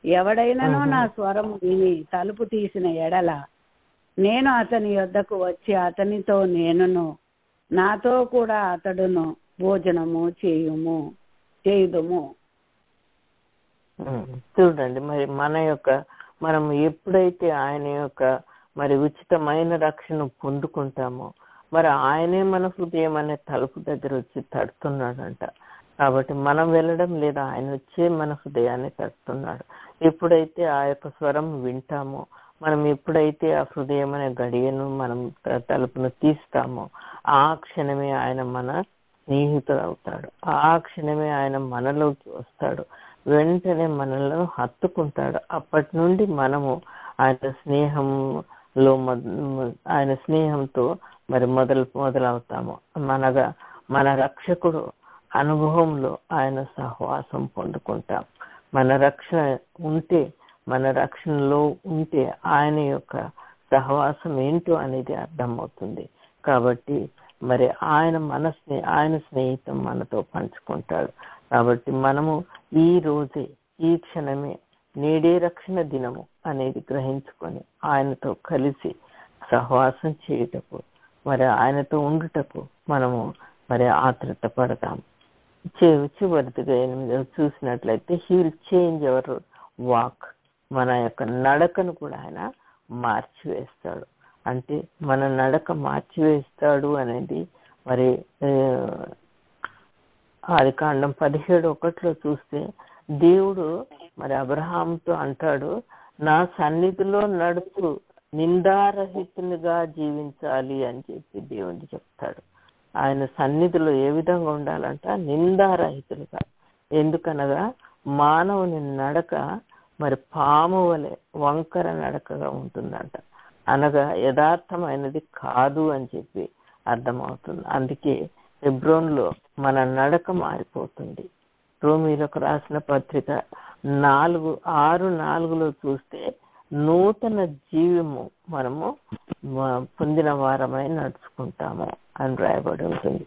ఎవడైనానో నా స్వరం విని తలుపు తీసిన ఎడల నేను అతని యొద్దకు వచ్చి అతనితో నేనును, నాతో కూడా అతడును భోజనము చేయుదుము. చూడండి, మరి మనం ఎప్పుడైతే ఆయన యొక్క మరి ఉచితమైన రక్షణ పొందుకుంటామో మరి ఆయనే మన హృదయం అనే తలుపు దగ్గర వచ్చి తడుతున్నాడంట. కాబట్టి మనం వెళ్ళడం లేదా ఆయన వచ్చే మన హృదయాన్ని తడుతున్నాడు. ఎప్పుడైతే ఆ యొక్క స్వరం వింటామో, మనం ఎప్పుడైతే ఆ హృదయం అనే గడియను మనం తలుపును తీస్తామో ఆ క్షణమే ఆయన మన స్నేహితుడు అవుతాడు. ఆ క్షణమే ఆయన మనలోకి వస్తాడు, వెంటనే మనల్ని హత్తుకుంటాడు. అప్పటి నుండి మనము ఆయన స్నేహంతో మరి మొదలవుతాము. మన రక్షకుడు అనుభవంలో ఆయన సహవాసం పొందుకుంటాం. మన రక్షణలో ఉంటే ఆయన యొక్క సహవాసం ఏంటో అనేది అర్థమవుతుంది. కాబట్టి మరి ఆయన స్నేహితం మనతో పంచుకుంటాడు. కాబట్టి మనము ఈ రోజే, ఈ క్షణమే, నేడే రక్షణ దినము అనేది గ్రహించుకొని ఆయనతో కలిసి సహవాసం చేయుటకు, మరి ఆయనతో ఉండుటకు మనము మరి ఆతృత పడతాము. చివరిదిగా 8వ చూసినట్లయితే he will change our walk, మన యొక్క నడకను కూడా ఆయన మార్చివేస్తాడు. అంటే మన నడక మార్చివేస్తాడు అనేది మరి ఆదికాండం 17:1 చూస్తే దేవుడు మరి అబ్రహాముతో అంటాడు, నా సన్నిధిలో నడుచు నిందారహితునిగా జీవించాలి అని చెప్పి దేవుడు చెప్తాడు. ఆయన సన్నిధిలో ఏ విధంగా ఉండాలంట? నిందారహితులుగా. ఎందుకనగా మానవుని నడక మరి పాము వలె వంకర నడకగా ఉంటుందంట. అనగా యథార్థమైనది కాదు అని చెప్పి అర్థమవుతుంది. అందుకే హెబ్రోన్లో మన నడక మారిపోతుంది. రోమీలకు రాసిన పత్రిక 6:4 చూస్తే నూతన జీవము మనము పొందిన వారమై నడుచుకుంటాము అని రాయబడి ఉంటుంది.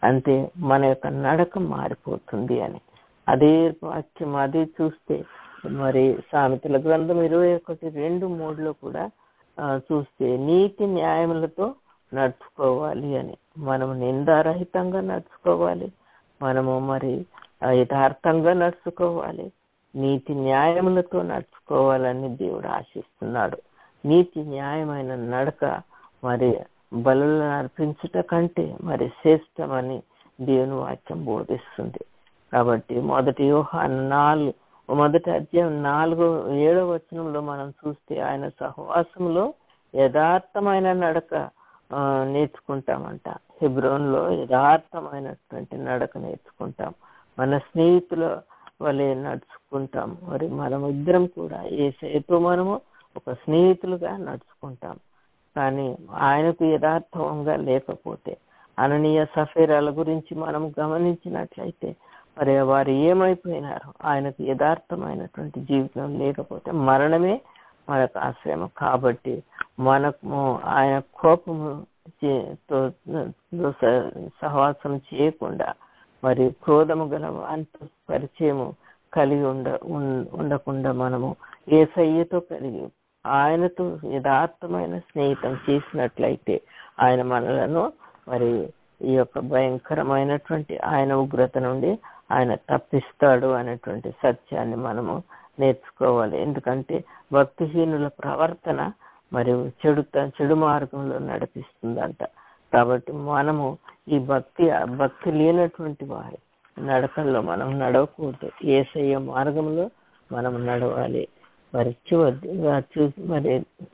అంటే మన యొక్క నడక మారిపోతుంది అని. అదే వాక్యం అదే చూస్తే మరి సామెతల గ్రంథం 21:2-3 కూడా చూస్తే నీతి న్యాయములతో నడుచుకోవాలి అని. మనము నిందారహితంగా నడుచుకోవాలి, మనము మరి యథార్థంగా నడుచుకోవాలి, నీతి న్యాయములతో నడుచుకోవాలని దేవుడు ఆశిస్తున్నాడు. నీతి న్యాయమైన నడక మరి బలులను అర్పించుట కంటే మరి శ్రేష్టమని దేవుని వాక్యం బోధిస్తుంది. కాబట్టి 1 యోహాను 4:7 మనం చూస్తే ఆయన సహవాసంలో యథార్థమైన నడక నేర్చుకుంటామంట. హెబ్రోన్లో యథార్థమైనటువంటి నడక నేర్చుకుంటాం. మన స్నేహితుల వలె నడుచుకుంటాం. మరి మనం ఇద్దరం కూడా యేసుతో మనము ఒక స్నేహితులుగా నడుచుకుంటాం. కానీ ఆయనకు యథార్థంగా లేకపోతే అననీయ సఫీరాల గురించి మనం గమనించినట్లయితే మరి వారు ఏమైపోయినారు? ఆయనకు యథార్థమైనటువంటి జీవితం లేకపోతే మరణమే మనకు ఆశ్రయం. కాబట్టి మనకు ఆయన కోపము సహవాసం చేయకుండా మరి క్రోధము గల వారితో పరిచయము కలిగి ఉండకుండా మనము యేసయ్యతో కలిగి ఆయనతో యథార్థమైన స్నేహితం చేసినట్లయితే ఆయన మనలను మరి ఈ యొక్క భయంకరమైనటువంటి ఆయన ఉగ్రత నుండి ఆయన తప్పిస్తాడు అనేటువంటి సత్యాన్ని మనము నేర్చుకోవాలి. ఎందుకంటే భక్తిహీనుల ప్రవర్తన మరి చెడు మార్గంలో నడిపిస్తుందంట. కాబట్టి మనము ఈ భక్తి లేనటువంటి వారి నడకల్లో మనం నడవకూడదు. యేసయ్య మార్గంలో మనం నడవాలి. మరి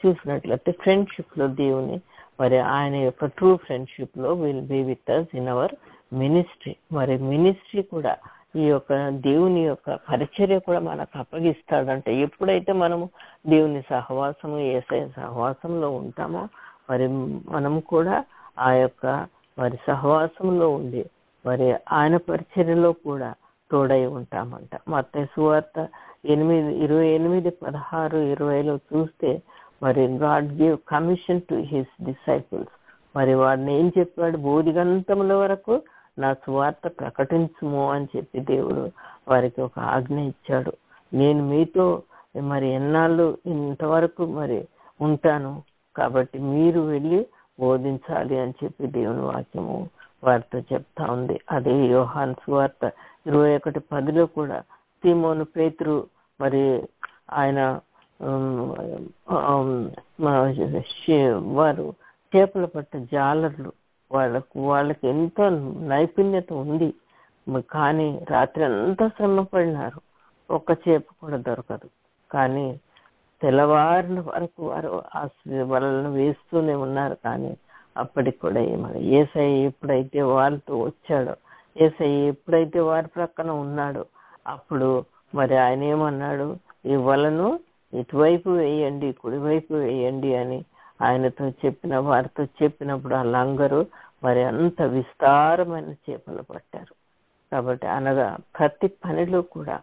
చూసినట్లయితే ఫ్రెండ్షిప్ లో దేవుని మరి ఆయన యొక్క ట్రూ ఫ్రెండ్షిప్ లో will be with us in our ministry. మరి మినిస్ట్రీ కూడా ఈ యొక్క దేవుని యొక్క పరిచర్య కూడా మనకు అప్పగిస్తాడంటే ఎప్పుడైతే మనము దేవుని సహవాసము యేసయ్య సహవాసంలో ఉంటామో మరి మనం కూడా ఆ యొక్క మరి సహవాసంలో ఉండి మరి ఆయన పరిచర్యలో కూడా తోడై ఉంటామంట. మత్తయి సువార్త 8:28-16-20 చూస్తే మరి God give commission to his disciples. మరి వాడిని ఏం చెప్పాడు? బోధిగంతముల వరకు నా సువార్త ప్రకటించుము అని చెప్పి దేవుడు వారికి ఒక ఆజ్ఞ ఇచ్చాడు. నేను మీతో మరి ఎన్నాళ్ళు ఇంతవరకు మరి ఉంటాను, కాబట్టి మీరు వెళ్ళి బోధించాలి అని చెప్పి దేవుని వాక్యము వారితో చెప్తా ఉంది. అదే యోహాను సువార్త 21:10 కూడా సీమోను పేతురు మరి ఆయన వారు చేపల పట్ట జాలర్లు, వాళ్ళకి ఎంతో నైపుణ్యత ఉంది. కానీ రాత్రి అంతా శ్రమ పడినారు, ఒక్క చేప కూడా దొరకదు. కానీ తెల్లవారిన వరకు వారు ఆ వలలను వేస్తూనే ఉన్నారు. కానీ అప్పటికి కూడా ఏమన్నా యేసయ్య ఎప్పుడైతే వాళ్ళతో వచ్చాడో, యేసయ్య ఎప్పుడైతే వారి ప్రక్కన ఉన్నాడో అప్పుడు మరి ఆయన ఏమన్నాడు? ఈ వలను ఇటువైపు వేయండి, కుడివైపు వేయండి అని ఆయనతో వారితో చెప్పినప్పుడు వాళ్ళందరూ మరి అంత విస్తారమైన చేపలు పట్టారు. కాబట్టి అనగా ప్రతి పనిలో కూడా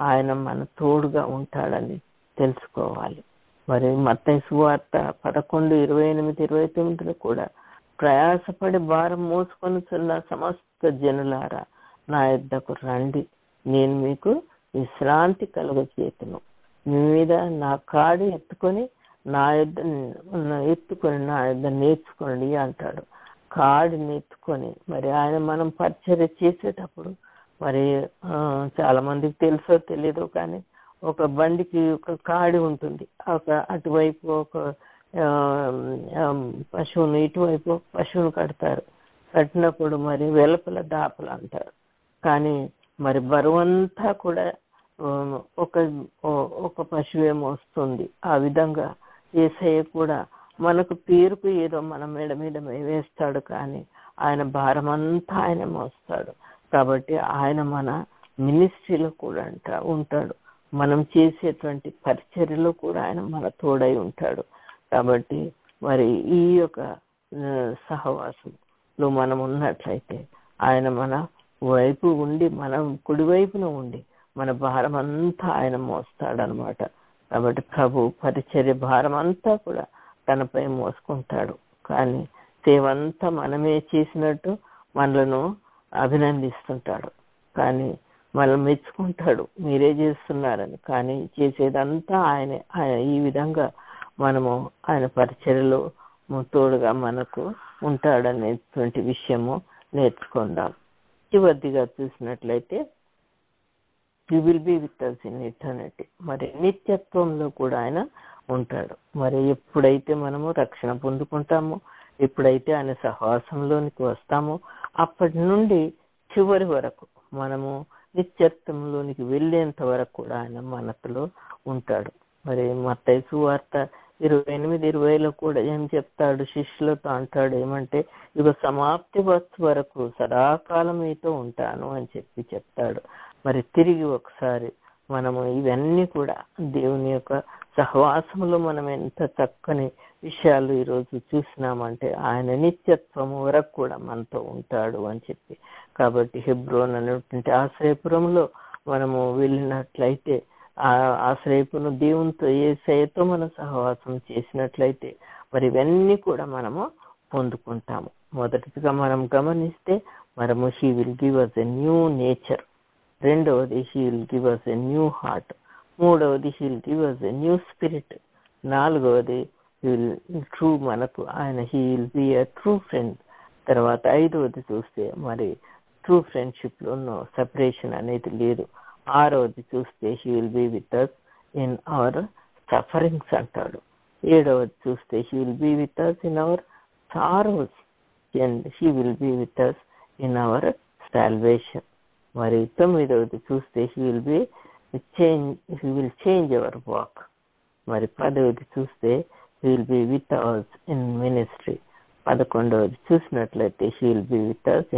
ఆయన మన తోడుగా ఉంటాడని తెలుసుకోవాలి. మరి మత్తయి సువార్త 11:28-29 కూడా ప్రయాసపడి భారం మోసుకొనుచున్న సమస్త జనులారా నా యొద్దకు రండి, నేను మీకు విశ్రాంతి కలుగజేతును. మీ మీద నా కాడి ఎత్తుకొని నా యొద్ద నేర్చుకోండి అంటాడు. కాడిని ఎత్తుకొని మరి ఆయన మనం పరిచర్య చేసేటప్పుడు మరి చాలా మందికి తెలుసో తెలీదో కానీ ఒక బండికి ఒక కాడి ఉంటుంది. ఒక అటువైపు ఒక పశువును, ఇటువైపు ఒక పశువును కడతారు. కట్టినప్పుడు మరి వెలుపల దాపలు అంటారు. కానీ మరి బరువంతా కూడా ఒక పశువేమో వస్తుంది. ఆ విధంగా యేసయ్య కూడా మనకు పేరుకు ఏదో మన మెడ మీద వేస్తాడు, కానీ ఆయన భారం అంతా ఆయన మోస్తాడు. కాబట్టి ఆయన మన మినిస్ట్రీలో కూడా ఉంటాడు. మనం చేసేటువంటి పరిచర్యలో కూడా ఆయన మన తోడై ఉంటాడు. కాబట్టి మరి ఈ యొక్క సహవాసంలో మనం ఉన్నట్లయితే ఆయన మన వైపు ఉండి, మనం కుడివైపున ఉండి మన భారం అంతా ఆయన మోస్తాడనమాట. కాబట్టి ప్రభు పరిచర్య భారం అంతా కూడా తనపై మోసుకుంటాడు. కానీ సేవంతా మనమే చేసినట్టు మనలను అభినందిస్తుంటాడు, కానీ మనం మెచ్చుకుంటాడు మీరే చేస్తున్నారని. కానీ చేసేదంతా ఆయనే. ఆయన ఈ విధంగా మనము ఆయన పరిచర్యలో తోడుగా మనకు ఉంటాడనేటువంటి విషయము నేర్చుకుందాం. చివరిగా చూసినట్లయితే you will be with us in eternity. మరి నిత్యత్వంలో కూడా ఆయన ఉంటాడు. మరి ఎప్పుడైతే మనము రక్షణ పొందుకుంటామో, ఎప్పుడైతే ఆయన సహవాసంలోనికి వస్తామో, అప్పటి నుండి చివరి వరకు మనము నిత్యత్వంలోనికి వెళ్ళేంత వరకు కూడా ఆయన మనతో ఉంటాడు. మరి మత్తయి సువార్త 28:20 కూడా ఏం చెప్తాడు? శిష్యులతో అంటాడు ఏమంటే, యుగ సమాప్తి వరకు సదాకాలం మీతో ఉంటాను అని చెప్తాడు. మరి తిరిగి ఒకసారి మనము ఇవన్నీ కూడా దేవుని యొక్క సహవాసంలో మనం ఎంత చక్కని విషయాలు ఈరోజు చూసినామంటే, ఆయన నిత్యత్వము వరకు కూడా మనతో ఉంటాడు అని చెప్పి. కాబట్టి హెబ్రోన్ అనేటువంటి ఆశ్రయపురంలో మనము వెళ్ళినట్లయితే, ఆ ఆశ్రయపును దేవునితో యేసయ్యతో మనం సహవాసం చేసినట్లయితే మరి ఇవన్నీ కూడా మనము పొందుకుంటాము. మొదటిగా మనం గమనిస్తే మనము he will give us a new nature, రెండవది he will give us a new heart, మూడవది he will give us a new spirit, నాలుగవది ట్రూ మనకు ఆయన he will be a true friend. తర్వాత ఐదవది చూస్తే మరి ట్రూ ఫ్రెండ్షిప్ లో సెపరేషన్ అనేది లేదు. ఆరవది చూస్తే he will be with us in our sufferings అంటాడు. ఏడవది చూస్తే he will be with us in our sorrows and he will be with us in our salvation. మరి తొమ్మిదవది చూస్తే he will change our walk. మరి 10వది చూస్తే he will be with us in ministry. 11వది చూసినట్లయితే he will be with us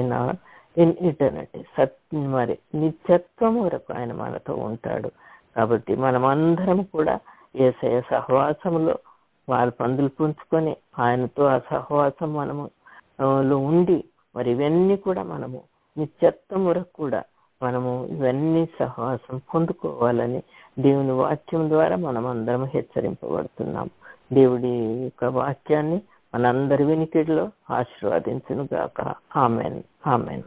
in eternity. మరి నిత్యత్వం వరకు ఆయన మనతో ఉంటాడు. కాబట్టి మనం అందరం కూడా యేసయ్య సహవాసంలో వారి పందులు పుంజుకొని ఆయనతో ఆ సహవాసం మనము ఉండి మరి ఇవన్నీ కూడా మనము నిత్యత్వం వరకు కూడా మనము ఇవన్నీ సహవాసం పొందుకోవాలని దేవుని వాక్యం ద్వారా మనం అందరం హెచ్చరింపబడుతున్నాం. దేవుడి యొక్క వాక్యాన్ని మనందరి వినికిడిలో ఆశీర్వదించును గాక. ఆమెన్. ఆమెన్.